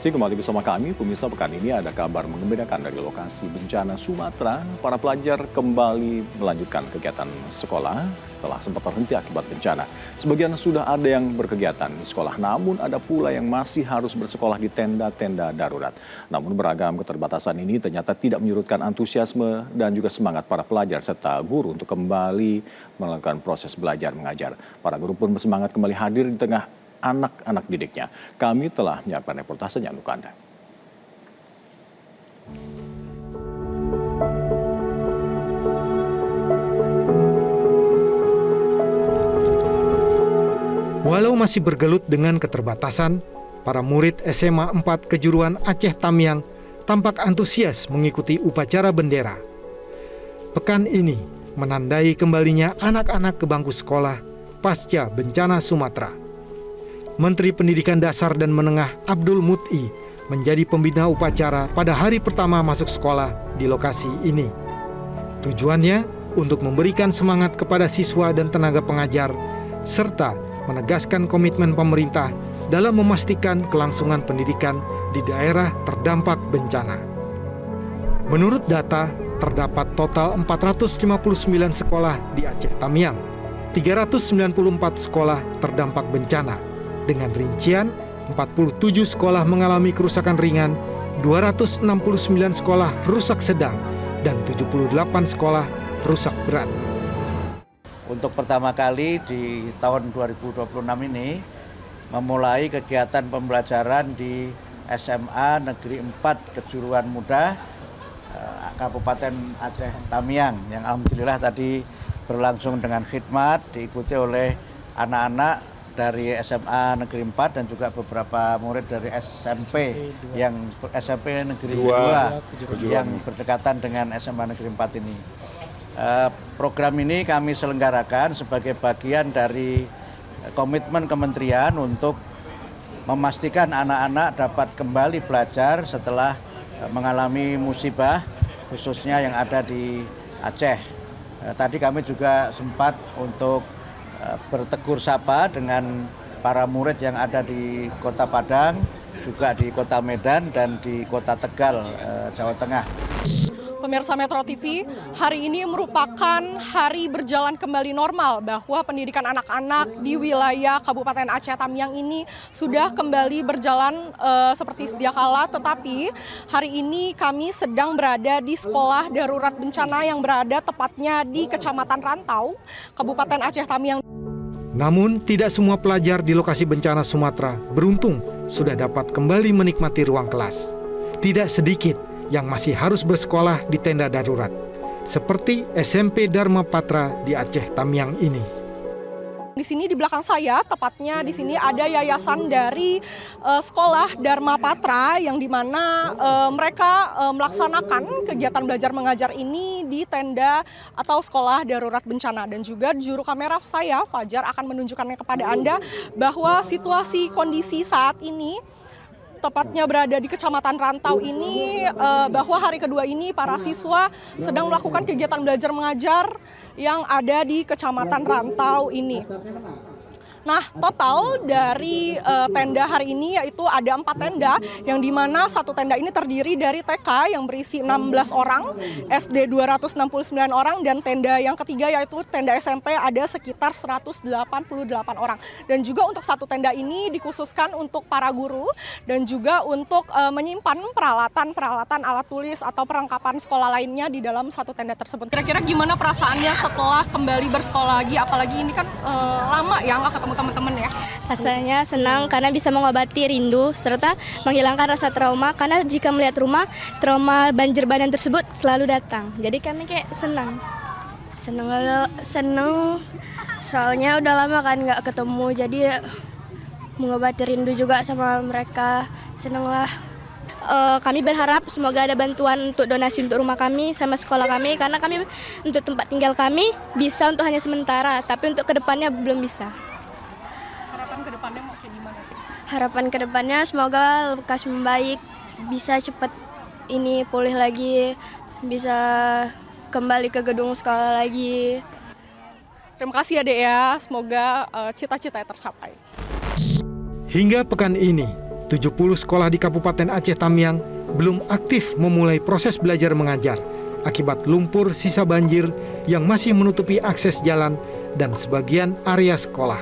Masih kembali bersama kami, pemirsa. Pekan ini ada kabar menggembirakan dari lokasi bencana Sumatera. Para pelajar kembali melanjutkan kegiatan sekolah setelah sempat terhenti akibat bencana. Sebagian sudah ada yang berkegiatan di sekolah, namun ada pula yang masih harus bersekolah di tenda-tenda darurat. Namun beragam keterbatasan ini ternyata tidak menyurutkan antusiasme dan juga semangat para pelajar serta guru untuk kembali melakukan proses belajar mengajar. Para guru pun bersemangat kembali hadir di tengah anak-anak didiknya. Kami telah menyiapkan reportasenya untuk Anda. Walau masih bergelut dengan keterbatasan, para murid SMA 4 Kejuruan Aceh Tamiang tampak antusias mengikuti upacara bendera. Pekan ini menandai kembalinya anak-anak ke bangku sekolah pasca bencana Sumatera. Menteri Pendidikan Dasar dan Menengah Abdul Mut'i menjadi pembina upacara pada hari pertama masuk sekolah di lokasi ini. Tujuannya untuk memberikan semangat kepada siswa dan tenaga pengajar, serta menegaskan komitmen pemerintah dalam memastikan kelangsungan pendidikan di daerah terdampak bencana. Menurut data, terdapat total 459 sekolah di Aceh Tamiang. 394 sekolah terdampak bencana, dengan rincian 47 sekolah mengalami kerusakan ringan, 269 sekolah rusak sedang, dan 78 sekolah rusak berat. Untuk pertama kali di tahun 2026 ini memulai kegiatan pembelajaran di SMA Negeri 4 Kejuruan Muda Kabupaten Aceh Tamiang, yang alhamdulillah tadi berlangsung dengan khidmat, diikuti oleh anak-anak dari SMA Negeri 4 dan juga beberapa murid dari SMP Negeri 2 yang berdekatan dengan SMA Negeri 4 ini. Program ini kami selenggarakan sebagai bagian dari komitmen kementerian untuk memastikan anak-anak dapat kembali belajar setelah mengalami musibah, khususnya yang ada di Aceh. Tadi kami juga sempat untuk bertegur sapa dengan para murid yang ada di Kota Padang, juga di Kota Medan dan di Kota Tegal, Jawa Tengah. Pemirsa Metro TV, hari ini merupakan hari berjalan kembali normal, bahwa pendidikan anak-anak di wilayah Kabupaten Aceh Tamiang ini sudah kembali berjalan seperti sedia kala. Tetapi hari ini kami sedang berada di sekolah darurat bencana yang berada tepatnya di Kecamatan Rantau, Kabupaten Aceh Tamiang. Namun tidak semua pelajar di lokasi bencana Sumatera beruntung sudah dapat kembali menikmati ruang kelas. Tidak sedikit yang masih harus bersekolah di tenda darurat, seperti SMP Dharma Patra di Aceh Tamiang ini. Di sini di belakang saya, tepatnya di sini ada yayasan dari sekolah Dharma Patra, yang dimana mereka melaksanakan kegiatan belajar mengajar ini di tenda atau sekolah darurat bencana. Dan juga juru kamera saya, Fajar, akan menunjukkannya kepada Anda bahwa situasi kondisi saat ini tepatnya berada di Kecamatan Rantau ini, bahwa hari kedua ini para siswa sedang melakukan kegiatan belajar mengajar yang ada di Kecamatan Rantau ini. Nah, total dari tenda hari ini yaitu ada 4 tenda, yang dimana satu tenda ini terdiri dari TK yang berisi 16 orang, SD 269 orang, dan tenda yang ketiga yaitu tenda SMP ada sekitar 188 orang. Dan juga untuk satu tenda ini dikhususkan untuk para guru dan juga untuk menyimpan peralatan alat tulis atau perlengkapan sekolah lainnya di dalam satu tenda tersebut. Kira-kira gimana perasaannya setelah kembali bersekolah lagi, apalagi ini kan lama ya nggak ketemu teman-teman ya? Rasanya senang karena bisa mengobati rindu serta menghilangkan rasa trauma, karena jika melihat rumah, trauma banjir bandang tersebut selalu datang. Jadi kami kayak senang soalnya udah lama kan nggak ketemu, jadi mengobati rindu juga sama mereka. Senang lah. Kami berharap semoga ada bantuan untuk donasi untuk rumah kami sama sekolah kami, karena kami untuk tempat tinggal kami bisa untuk hanya sementara, tapi untuk kedepannya belum bisa. Harapan kedepannya mau kayak gimana? Harapan kedepannya semoga lekas membaik, bisa cepat ini pulih lagi, bisa kembali ke gedung sekolah lagi. Terima kasih ya Dek ya, semoga cita-citanya tercapai. Hingga pekan ini, 70 sekolah di Kabupaten Aceh Tamiang belum aktif memulai proses belajar mengajar akibat lumpur sisa banjir yang masih menutupi akses jalan dan sebagian area sekolah.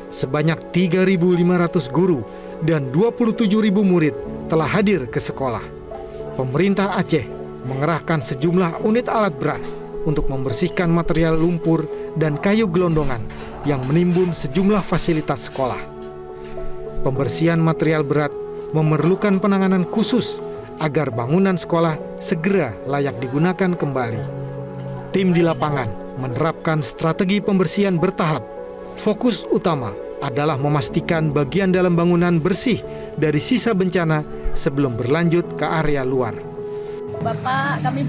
Sebanyak 3.500 guru dan 27.000 murid telah hadir ke sekolah. Pemerintah Aceh mengerahkan sejumlah unit alat berat untuk membersihkan material lumpur dan kayu gelondongan yang menimbun sejumlah fasilitas sekolah. Pembersihan material berat memerlukan penanganan khusus agar bangunan sekolah segera layak digunakan kembali. Tim di lapangan menerapkan strategi pembersihan bertahap. Fokus utama adalah memastikan bagian dalam bangunan bersih dari sisa bencana sebelum berlanjut ke area luar. Bapak, kami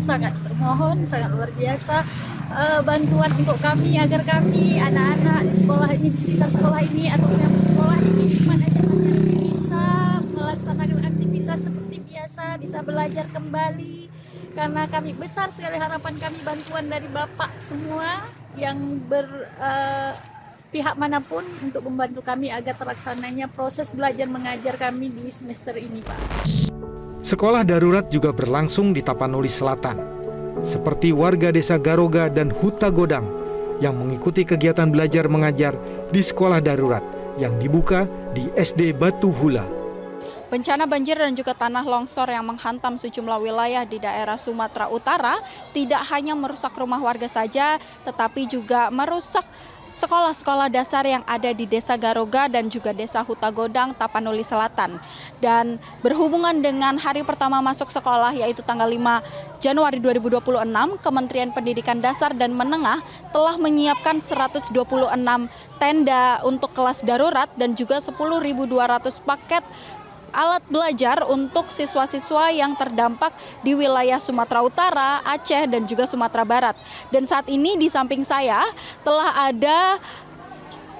sangat bermohon, sangat luar biasa bantuan untuk kami agar kami anak-anak di sekolah ini, di sekitar sekolah ini atau yang sekolah ini di mana caranya bisa melaksanakan aktivitas seperti biasa, bisa belajar kembali. Karena kami besar sekali harapan kami bantuan dari Bapak semua yang pihak manapun untuk membantu kami agar terlaksananya proses belajar mengajar kami di semester ini, Pak. Sekolah darurat juga berlangsung di Tapanuli Selatan, seperti warga desa Garoga dan Huta Godang yang mengikuti kegiatan belajar mengajar di sekolah darurat yang dibuka di SD Batu Hula. Bencana banjir dan juga tanah longsor yang menghantam sejumlah wilayah di daerah Sumatera Utara tidak hanya merusak rumah warga saja, tetapi juga merusak sekolah-sekolah dasar yang ada di Desa Garoga dan juga Desa Huta Godang, Tapanuli Selatan. Dan berhubungan dengan hari pertama masuk sekolah yaitu tanggal 5 Januari 2026, Kementerian Pendidikan Dasar dan Menengah telah menyiapkan 126 tenda untuk kelas darurat dan juga 10.200 paket alat belajar untuk siswa-siswa yang terdampak di wilayah Sumatera Utara, Aceh, dan juga Sumatera Barat. Dan saat ini di samping saya telah ada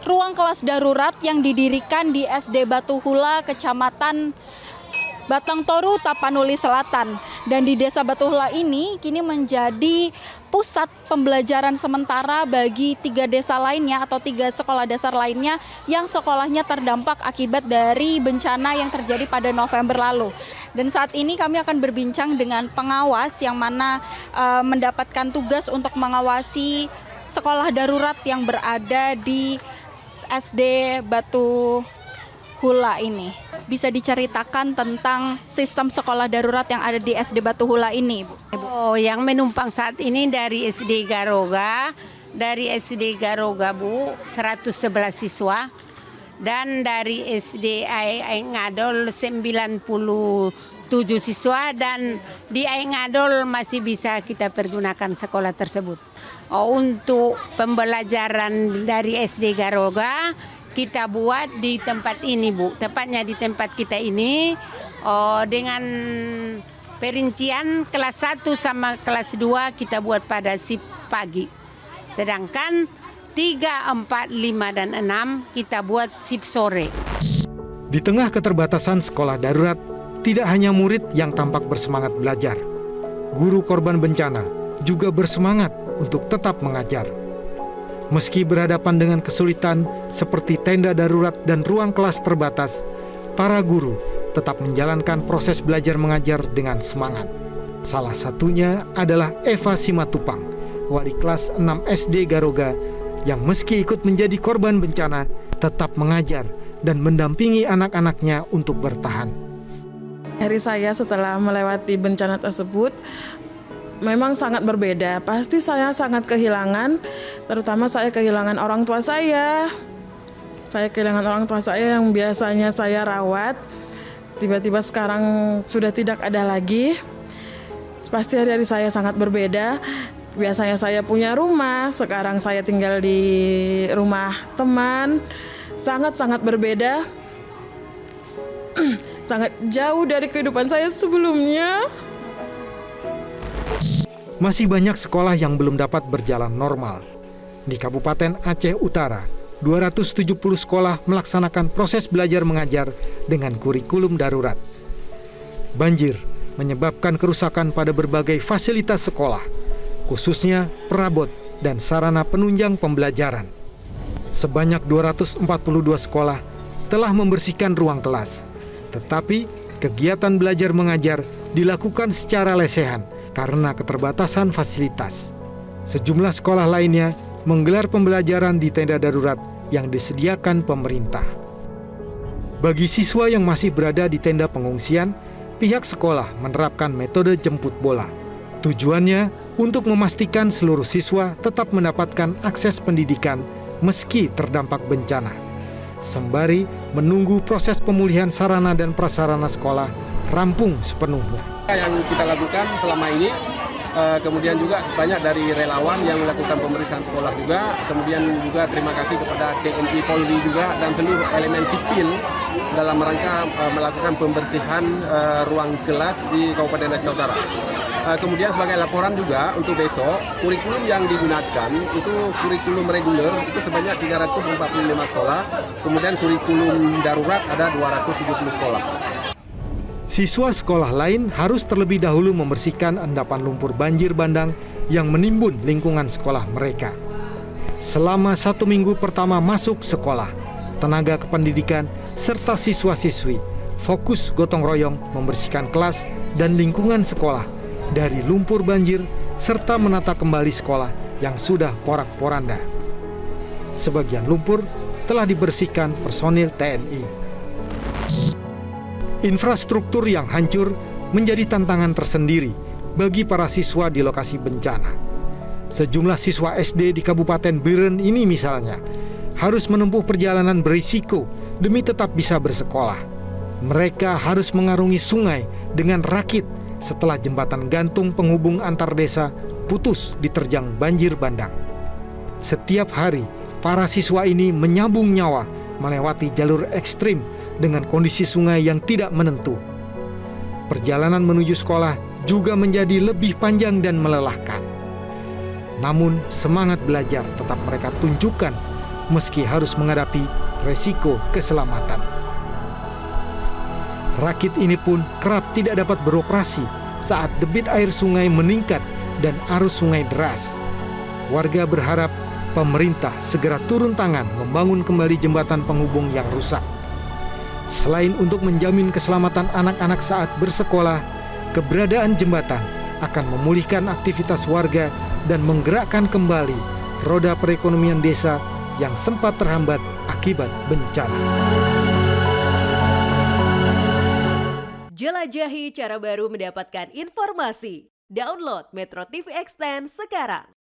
ruang kelas darurat yang didirikan di SD Batu Hula, Kecamatan Batang Toru, Tapanuli Selatan. Dan di Desa Batu Hula ini kini menjadi pusat pembelajaran sementara bagi 3 desa lainnya atau 3 sekolah dasar lainnya yang sekolahnya terdampak akibat dari bencana yang terjadi pada November lalu. Dan saat ini kami akan berbincang dengan pengawas yang mana mendapatkan tugas untuk mengawasi sekolah darurat yang berada di SD Batu Hula ini. Bisa diceritakan tentang sistem sekolah darurat yang ada di SD Batu Hula ini, Bu? Oh, yang menumpang saat ini dari SD Garoga, Bu, 111 siswa, dan dari SD Aengadol 97 siswa, dan di Aengadol masih bisa kita pergunakan sekolah tersebut. Oh, untuk pembelajaran dari SD Garoga kita buat di tempat ini, Bu. Tepatnya di tempat kita ini dengan perincian kelas 1 sama kelas 2 kita buat pada shift pagi. Sedangkan 3, 4, 5, dan 6 kita buat shift sore. Di tengah keterbatasan sekolah darurat, tidak hanya murid yang tampak bersemangat belajar. Guru korban bencana juga bersemangat untuk tetap mengajar. Meski berhadapan dengan kesulitan seperti tenda darurat dan ruang kelas terbatas, para guru tetap menjalankan proses belajar mengajar dengan semangat. Salah satunya adalah Eva Simatupang, wali kelas 6 SD Garoga, yang meski ikut menjadi korban bencana, tetap mengajar dan mendampingi anak-anaknya untuk bertahan. Hari saya setelah melewati bencana tersebut memang sangat berbeda. Pasti saya sangat kehilangan, terutama saya kehilangan orang tua saya. Saya kehilangan orang tua saya yang biasanya saya rawat. Tiba-tiba sekarang sudah tidak ada lagi. Pasti hari-hari saya sangat berbeda. Biasanya saya punya rumah, sekarang saya tinggal di rumah teman. Sangat-sangat berbeda. Sangat jauh dari kehidupan saya sebelumnya. Masih banyak sekolah yang belum dapat berjalan normal. Di Kabupaten Aceh Utara, 270 sekolah melaksanakan proses belajar mengajar dengan kurikulum darurat. Banjir menyebabkan kerusakan pada berbagai fasilitas sekolah, khususnya perabot dan sarana penunjang pembelajaran. Sebanyak 242 sekolah telah membersihkan ruang kelas. Tetapi kegiatan belajar mengajar dilakukan secara lesehan karena keterbatasan fasilitas. Sejumlah sekolah lainnya menggelar pembelajaran di tenda darurat yang disediakan pemerintah. Bagi siswa yang masih berada di tenda pengungsian, pihak sekolah menerapkan metode jemput bola. Tujuannya untuk memastikan seluruh siswa tetap mendapatkan akses pendidikan meski terdampak bencana, sembari menunggu proses pemulihan sarana dan prasarana sekolah rampung sepenuhnya. Yang kita lakukan selama ini, kemudian juga banyak dari relawan yang melakukan pemeriksaan sekolah juga, kemudian juga terima kasih kepada TNI Polri juga dan seluruh elemen sipil dalam rangka melakukan pembersihan ruang kelas di Kabupaten Aceh Utara. Kemudian sebagai laporan juga untuk besok, kurikulum yang digunakan itu kurikulum reguler itu sebanyak 345 sekolah, kemudian kurikulum darurat ada 270 sekolah. Siswa sekolah lain harus terlebih dahulu membersihkan endapan lumpur banjir bandang yang menimbun lingkungan sekolah mereka. Selama 1 minggu pertama masuk sekolah, tenaga kependidikan serta siswa-siswi fokus gotong royong membersihkan kelas dan lingkungan sekolah dari lumpur banjir serta menata kembali sekolah yang sudah porak-poranda. Sebagian lumpur telah dibersihkan personil TNI. Infrastruktur yang hancur menjadi tantangan tersendiri bagi para siswa di lokasi bencana. Sejumlah siswa SD di Kabupaten Biren ini misalnya harus menempuh perjalanan berisiko demi tetap bisa bersekolah. Mereka harus mengarungi sungai dengan rakit setelah jembatan gantung penghubung antar desa putus diterjang banjir bandang. Setiap hari, para siswa ini menyambung nyawa melewati jalur ekstrim dengan kondisi sungai yang tidak menentu. Perjalanan menuju sekolah juga menjadi lebih panjang dan melelahkan. Namun, semangat belajar tetap mereka tunjukkan meski harus menghadapi resiko keselamatan. Rakit ini pun kerap tidak dapat beroperasi saat debit air sungai meningkat dan arus sungai deras. Warga berharap pemerintah segera turun tangan membangun kembali jembatan penghubung yang rusak. Selain untuk menjamin keselamatan anak-anak saat bersekolah, keberadaan jembatan akan memulihkan aktivitas warga dan menggerakkan kembali roda perekonomian desa yang sempat terhambat akibat bencana. Jelajahi cara baru mendapatkan informasi. Download Metro TV Extend sekarang.